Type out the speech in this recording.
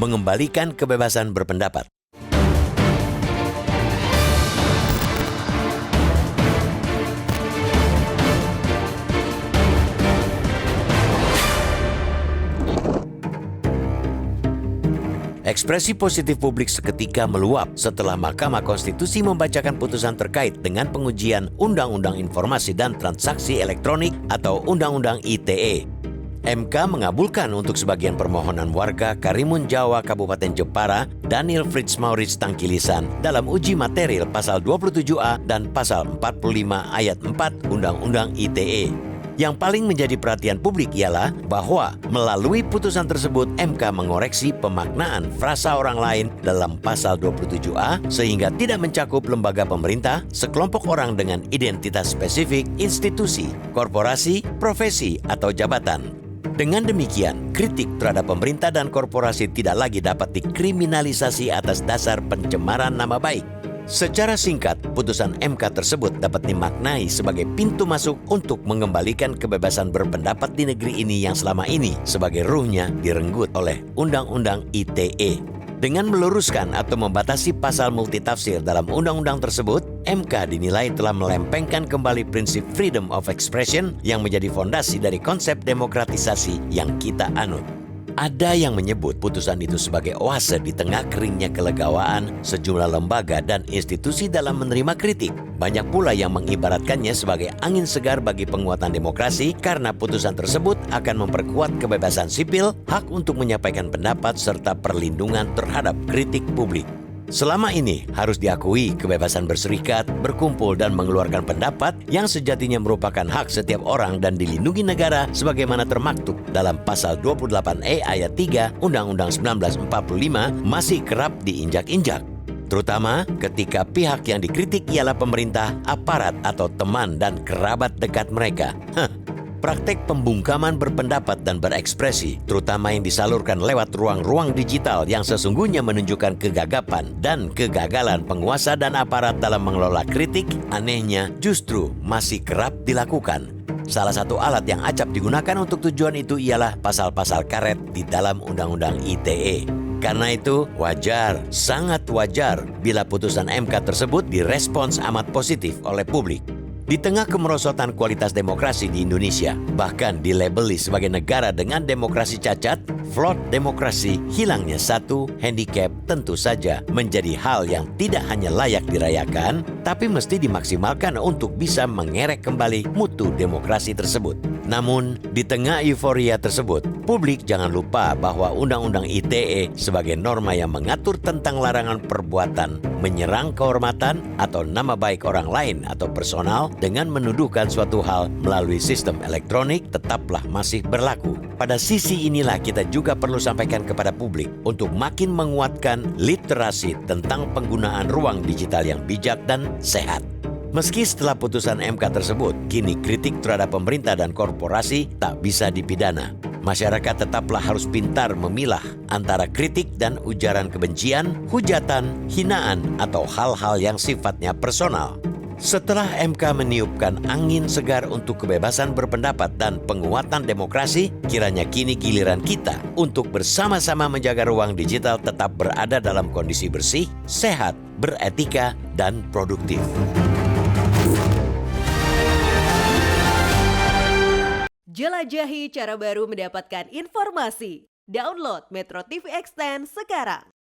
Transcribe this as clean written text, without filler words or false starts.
mengembalikan kebebasan berpendapat. Ekspresi positif publik seketika meluap setelah Mahkamah Konstitusi membacakan putusan terkait dengan pengujian Undang-Undang Informasi dan Transaksi Elektronik atau Undang-Undang ITE. MK mengabulkan untuk sebagian permohonan warga Karimun Jawa Kabupaten Jepara Daniel Fritz Maurits Tangkilisan dalam uji material pasal 27A dan pasal 45 ayat 4 Undang-Undang ITE. Yang paling menjadi perhatian publik ialah bahwa melalui putusan tersebut MK mengoreksi pemaknaan frasa orang lain dalam pasal 27A sehingga tidak mencakup lembaga pemerintah, sekelompok orang dengan identitas spesifik, institusi, korporasi, profesi, atau jabatan. Dengan demikian, kritik terhadap pemerintah dan korporasi tidak lagi dapat dikriminalisasi atas dasar pencemaran nama baik. Secara singkat, putusan MK tersebut dapat dimaknai sebagai pintu masuk untuk mengembalikan kebebasan berpendapat di negeri ini yang selama ini sebagai ruhnya direnggut oleh Undang-Undang ITE. Dengan meluruskan atau membatasi pasal multitafsir dalam undang-undang tersebut, MK dinilai telah melempengkan kembali prinsip freedom of expression yang menjadi fondasi dari konsep demokratisasi yang kita anut. Ada yang menyebut putusan itu sebagai oase di tengah keringnya kelegawaan sejumlah lembaga dan institusi dalam menerima kritik. Banyak pula yang mengibaratkannya sebagai angin segar bagi penguatan demokrasi karena putusan tersebut akan memperkuat kebebasan sipil, hak untuk menyampaikan pendapat, serta perlindungan terhadap kritik publik. Selama ini harus diakui kebebasan berserikat, berkumpul, dan mengeluarkan pendapat yang sejatinya merupakan hak setiap orang dan dilindungi negara sebagaimana termaktub dalam pasal 28E ayat 3 Undang-Undang 1945 masih kerap diinjak-injak. Terutama ketika pihak yang dikritik ialah pemerintah, aparat, atau teman dan kerabat dekat mereka. Praktek pembungkaman berpendapat dan berekspresi, terutama yang disalurkan lewat ruang-ruang digital yang sesungguhnya menunjukkan kegagapan dan kegagalan penguasa dan aparat dalam mengelola kritik, anehnya justru masih kerap dilakukan. Salah satu alat yang acap digunakan untuk tujuan itu ialah pasal-pasal karet di dalam Undang-Undang ITE. Karena itu, wajar, sangat wajar bila putusan MK tersebut direspons amat positif oleh publik. Di tengah kemerosotan kualitas demokrasi di Indonesia, bahkan dilabeli sebagai negara dengan demokrasi cacat, flawed demokrasi, hilangnya satu handicap tentu saja menjadi hal yang tidak hanya layak dirayakan, tapi mesti dimaksimalkan untuk bisa mengerek kembali mutu demokrasi tersebut. Namun, di tengah euforia tersebut, publik jangan lupa bahwa Undang-Undang ITE sebagai norma yang mengatur tentang larangan perbuatan menyerang kehormatan atau nama baik orang lain atau personal dengan menuduhkan suatu hal melalui sistem elektronik tetaplah masih berlaku. Pada sisi inilah kita juga perlu sampaikan kepada publik untuk makin menguatkan literasi tentang penggunaan ruang digital yang bijak dan sehat. Meski setelah putusan MK tersebut, kini kritik terhadap pemerintah dan korporasi tak bisa dipidana. Masyarakat tetaplah harus pintar memilah antara kritik dan ujaran kebencian, hujatan, hinaan, atau hal-hal yang sifatnya personal. Setelah MK meniupkan angin segar untuk kebebasan berpendapat dan penguatan demokrasi, kiranya kini giliran kita untuk bersama-sama menjaga ruang digital tetap berada dalam kondisi bersih, sehat, beretika, dan produktif. Jelajahi cara baru mendapatkan informasi. Download Metro TV Extend sekarang.